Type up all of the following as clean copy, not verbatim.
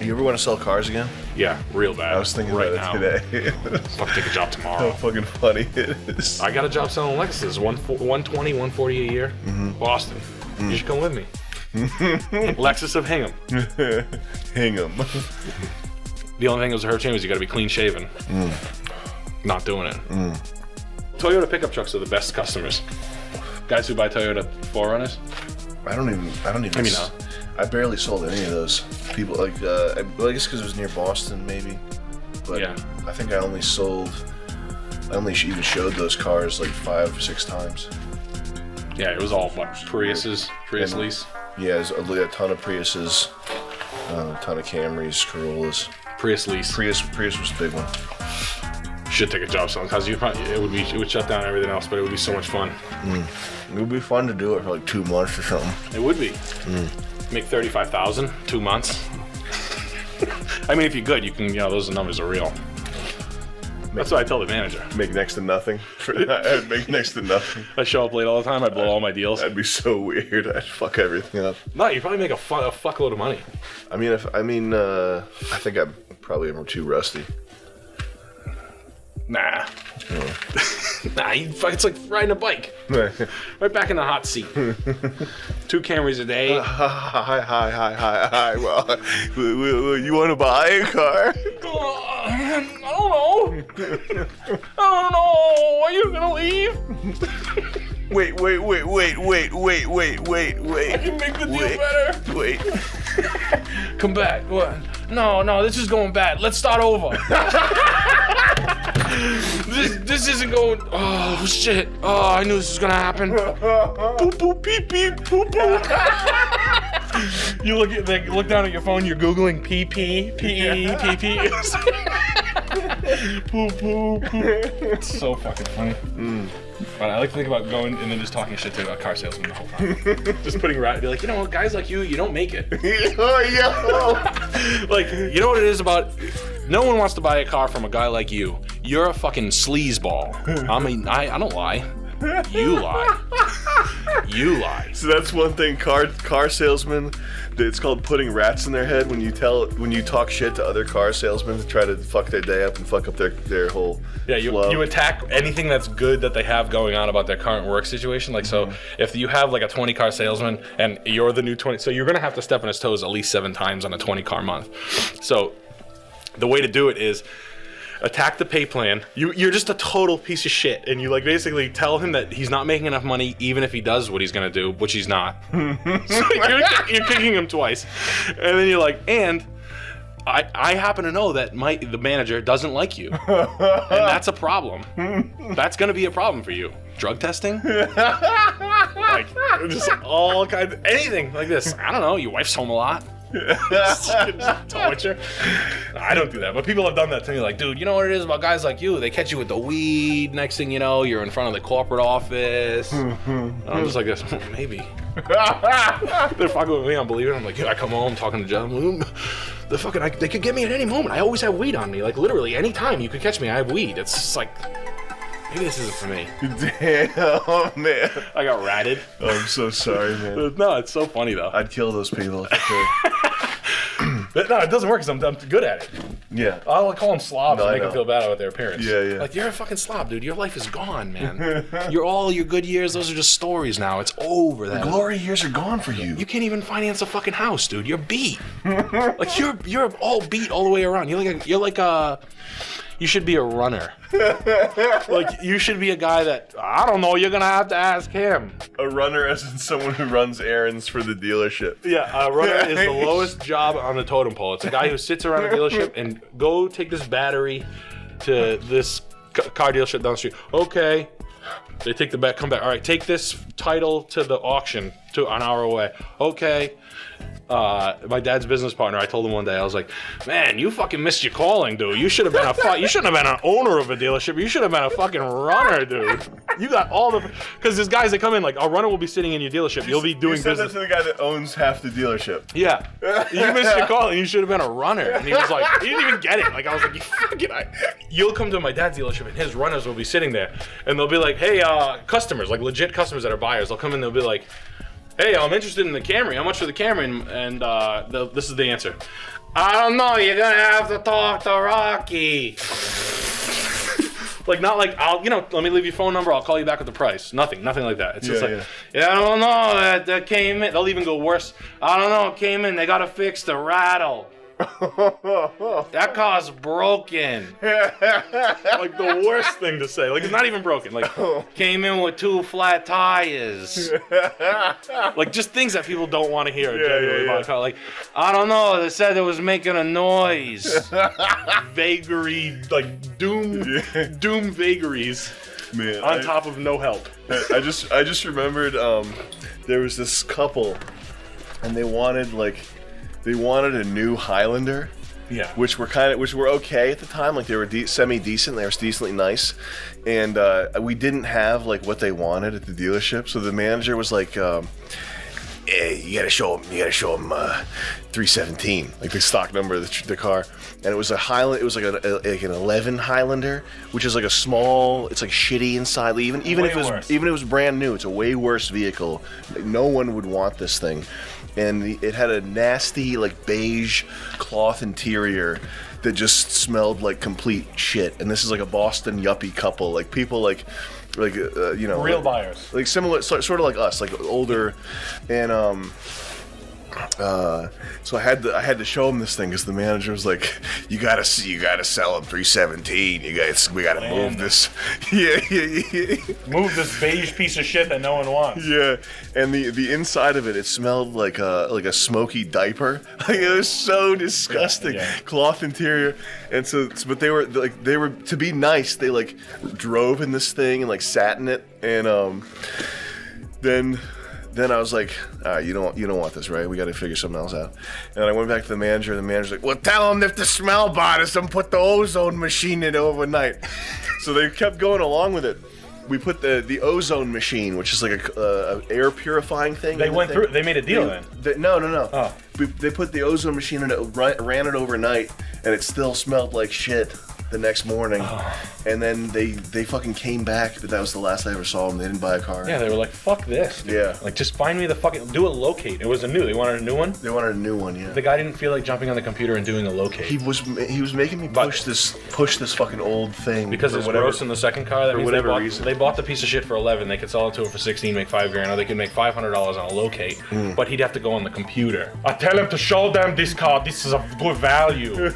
You ever want to sell cars again? Yeah, real bad. I was thinking right about now. it today. Fuck, take a job tomorrow. How fucking funny it is. I got a job selling Lexuses, 120, 140 a year, Boston. You should come with me. Lexus of Hingham. Hingham. The only thing that was a hurt change was you got to be clean shaven. Not doing it. Toyota pickup trucks are the best customers. Guys who buy Toyota 4Runners. I don't even. Maybe not. I barely sold any of those. People like, I guess because it was near Boston, maybe. But Yeah. I think I only even showed those cars like 5 or 6 times. Yeah, it was all what, Prius lease. Yeah, there's a ton of Priuses, a ton of Camrys, Corollas. Prius lease. Prius was a big one. Should take a job selling cars. It would shut down everything else, but it would be so much fun. It would be fun to do it for like 2 months or something. It would be. Make $35,000, 2 months. I mean, if you're good, you can. Those numbers are real. That's what I tell the manager. Make next to nothing. I'd make next to nothing. I show up late all the time. I blow all my deals. That'd be so weird. I'd fuck everything up. No, you probably make a fuckload of money. I think I probably am too rusty. Nah. Nah, it's like riding a bike. Right back in the hot seat. 2 Camrys a day. Hi. Well, you want to buy a car? I don't know. Are you gonna leave? Wait. I can make the deal better. Wait. Come back. What? No, this is going bad. Let's start over. This isn't going. Oh shit! Oh, I knew this was gonna happen. Boop boop beep beep boop boop. You look down at your phone. You're googling PP PE PP. Boop boop boop. It's so fucking funny. But I like to think about going and then just talking shit to a car salesman the whole time. Just putting right, be like, guys like you don't make it. Like, you know what it is about? No one wants to buy a car from a guy like you. You're a fucking sleazeball. I mean, I don't lie. You lie. You lie. So that's one thing. Car salesmen. It's called putting rats in their head when you talk shit to other car salesmen to try to fuck their day up and fuck up their whole flow. You attack anything that's good that they have going on about their current work situation. Like, so if you have like a 20 car salesman and you're the new 20, so you're gonna have to step on his toes at least 7 times on a 20 car month. So the way to do it is attack the pay plan. You're just a total piece of shit, and you like basically tell him that he's not making enough money even if he does what he's gonna do, which he's not. So you're kicking him twice, and then you're like, and I happen to know that the manager doesn't like you, and that's a problem. That's gonna be a problem for you. Drug testing, like just all kinds of anything like this. I don't know. Your wife's home a lot. Torture. I don't do that, but people have done that to me. Like, dude, you know what it is about guys like you? They catch you with the weed. Next thing you know, you're in front of the corporate office. And I'm just like this. Maybe. They're fucking with me. I'm believing. I'm like, I come home talking to John. They could get me at any moment. I always have weed on me. Like literally, any time you could catch me, I have weed. It's just like. Maybe this isn't for me. Damn, man. I got ratted. Oh, I'm so sorry, man. No, it's so funny, though. I'd kill those people if I could. No, it doesn't work because I'm good at it. Yeah. I'll call them slobs No, and make them feel bad about their appearance. Yeah. Like, you're a fucking slob, dude. Your life is gone, man. All your good years, those are just stories now. It's over. The glory years are gone for you. You can't even finance a fucking house, dude. You're beat. Like, you're all beat all the way around. You should be a runner. Like, you should be a guy that, I don't know, you're going to have to ask him. A runner as in someone who runs errands for the dealership. Yeah, a runner is the lowest job on the totem pole. It's a guy who sits around a dealership and go take this battery to this car dealership down the street. Okay. They take the back, come back. All right, take this title to the auction an hour away. Okay. My dad's business partner, I told him one day, I was like, man, you fucking missed your calling, dude. You should have been you shouldn't have been an owner of a dealership. You should have been a fucking runner, dude. You got all because there's guys that come in like, a runner will be sitting in your dealership. You'll be doing business. You said that to the guy that owns half the dealership. Yeah. You missed your calling. You should have been a runner. And he was like, he didn't even get it. Like, I was like, you'll come to my dad's dealership and his runners will be sitting there and they'll be like, hey, customers, like legit customers that are buyers. They'll come in, they'll be like, hey, I'm interested in the Camry. How much for the Camry? And this is the answer. I don't know. You're gonna have to talk to Rocky. Like, not like, let me leave your phone number. I'll call you back with the price. Nothing like that. It's just like, I don't know. That came in. They'll even go worse. I don't know. It came in. They got to fix the rattle. That car's broken. Like the worst thing to say. Like, it's not even broken. Like, came in with 2 flat tires. Like, just things that people don't want to hear. Genuinely about a car. Like, I don't know. They said it was making a noise. Vagary, like doom vagaries. Man, on top of no help. I just remembered there was this couple, and they wanted a new Highlander, which were okay at the time. Like, they were semi-decent, they were decently nice, and we didn't have like what they wanted at the dealership. So the manager was like, you gotta show them 317, like the stock number of the car. And it was a Highlander. It was like an 11 Highlander, which is like a small. It's like shitty inside. Even if it was brand new, it's a way worse vehicle. No one would want this thing. And it had a nasty, like, beige cloth interior that just smelled like complete shit. And this is like a Boston yuppie couple, like people like real buyers, like similar, sort of like us, like older, and so I had to show him this thing because the manager was like, you gotta sell him 317. We gotta move this. Move this beige piece of shit that no one wants. Yeah, and the inside of it smelled like a smoky diaper. Like, it was so disgusting. Cloth interior, and but they were to be nice. They like drove in this thing and like sat in it, and Then I was like, all right, you don't want this, right? We got to figure something else out. And I went back to the manager, and the manager's like, well, tell them if the smell bothers them, put the ozone machine in overnight. So they kept going along with it. We put the ozone machine, which is like a air purifying thing. They went through. They made a deal then. No. Oh. They put the ozone machine in it, ran it overnight, and it still smelled like shit the next morning. Oh. And then they fucking came back, but that was the last I ever saw them. They didn't buy a car. Yeah, they were like, fuck this. Dude. Yeah. Like, just find me the fucking, do a locate. It was they wanted a new one? They wanted a new one, yeah. The guy didn't feel like jumping on the computer and doing a locate. He was making me push this fucking old thing. Because it's gross in the second car, that means reason. They bought the piece of shit for 11, they could sell it to him for 16, make $5,000, or they could make $500 on a locate, but he'd have to go on the computer. I tell him to show them this car, this is a good value.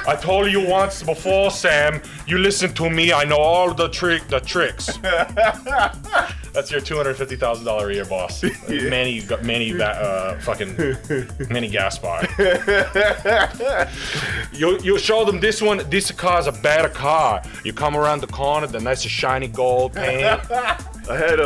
I told you once before, Sam, you listen to me, I know all the tricks. That's your $250,000 a year boss. Manny Gaspar. You show them this one, this car's a better car. You come around the corner, the nice shiny gold paint. I had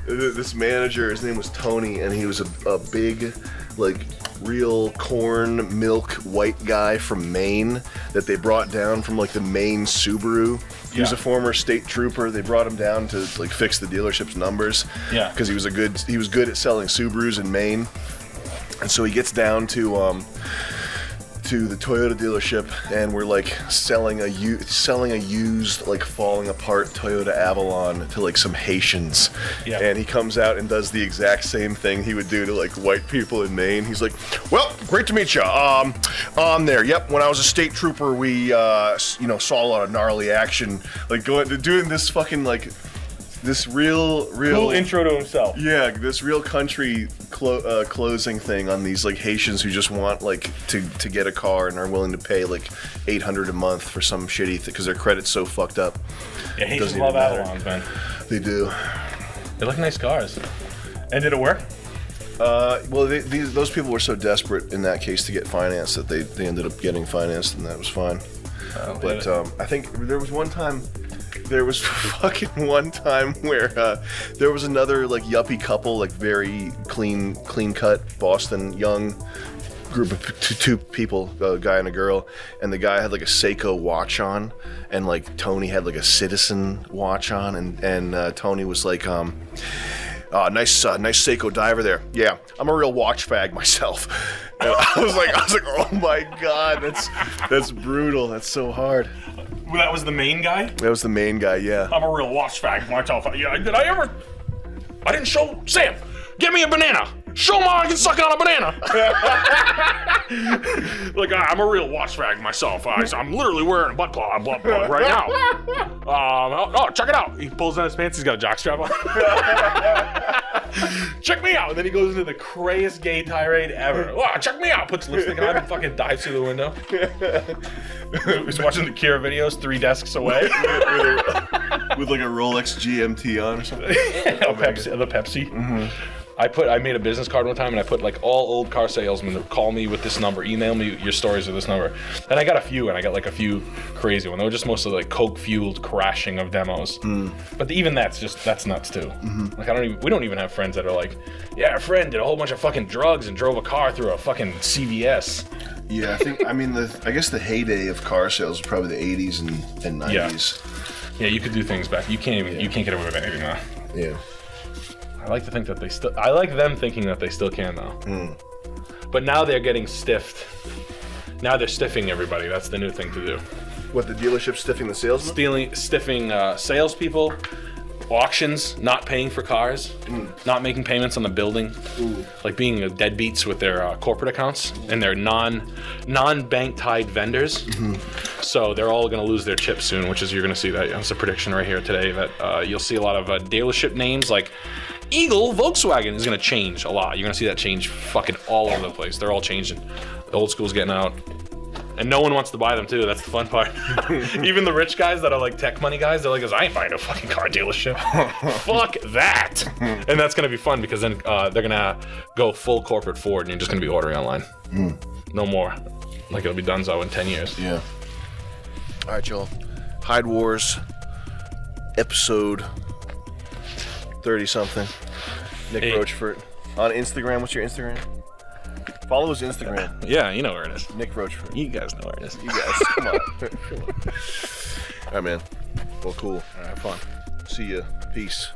this manager, his name was Tony, and he was a big, like, real corn milk white guy from Maine that they brought down from like the Maine Subaru. He was a former state trooper. They brought him down to like fix the dealership's numbers. Yeah. Because he was good at selling Subarus in Maine. And so he gets down to the Toyota dealership, and we're like selling a used, like, falling apart Toyota Avalon to like some Haitians. Yeah. And he comes out and does the exact same thing he would do to like white people in Maine. He's like, well, great to meet you. On there. Yep. When I was a state trooper, we saw a lot of gnarly action, like doing this fucking like this real cool intro to himself. Yeah, this real country closing thing on these like Haitians who just want like to get a car and are willing to pay like $800 a month for some shitty thing because their credit's so fucked up. Yeah, Haitians love Avalons, man. They do. They look nice cars. And did it work? Well, those people were so desperate in that case to get financed that they ended up getting financed, and that was fine. But I think there was one time where there was another like yuppie couple, like very clean cut Boston young group of two people, a guy and a girl, and the guy had like a Seiko watch on, and like Tony had like a Citizen watch on, and Tony was like, nice Seiko diver there. Yeah, I'm a real watch fag myself. And I was like, oh my god, that's brutal. That's so hard. That was the main guy? That was the main guy, yeah. I'm a real watch fag myself. Yeah, I didn't show Sam. Get me a banana. Show them how I can suck on a banana. Like, I'm a real watch fag myself. I'm literally wearing a butt plug right now. Oh, check it out. He pulls down his pants. He's got a jockstrap on. Check me out. And then he goes into the craziest gay tirade ever. Oh, check me out. Puts lipstick on and fucking dives through the window. He's watching the Cure videos 3 desks away. With like a Rolex GMT on or something. The Pepsi. Mm-hmm. I made a business card one time and I put like all old car salesmen to call me with this number, email me your stories with this number. And I got a few a few crazy ones. They were just mostly like coke fueled crashing of demos. But even that's nuts too. Like we don't even have friends that are like, yeah, a friend did a whole bunch of fucking drugs and drove a car through a fucking CVS. Yeah, I guess the heyday of car sales was probably the 80s and 90s. Yeah, you could do things back. You can't get away with anything now. Yeah. I like to think that I like them thinking that they still can though. But now they're getting stiffed. Now they're stiffing everybody. That's the new thing to do. What, the dealership stiffing the salesman? Stiffing salespeople, auctions, not paying for cars, not making payments on the building, like being deadbeats with their corporate accounts and their non-bank tied vendors. So they're all going to lose their chips soon, which is you're going to see that. That's a prediction right here today that you'll see a lot of dealership names like Eagle Volkswagen is going to change a lot. You're going to see that change fucking all over the place. They're all changing. The old school's getting out. And no one wants to buy them too. That's the fun part. Even the rich guys that are like tech money guys, they're like, I ain't buying a fucking car dealership. Fuck that. And that's going to be fun because then they're going to go full corporate Ford and you're just going to be ordering online. No more. Like it'll be donezo in 10 years. Yeah. All right, y'all. HydeWars episode 30-something. Nick Rochefort. On Instagram, what's your Instagram? Follow his Instagram. Yeah, you know where it is. Nick Rochefort. You guys know where it is. You guys, come on. All right, man. Well, cool. All right, fun. See ya. Peace.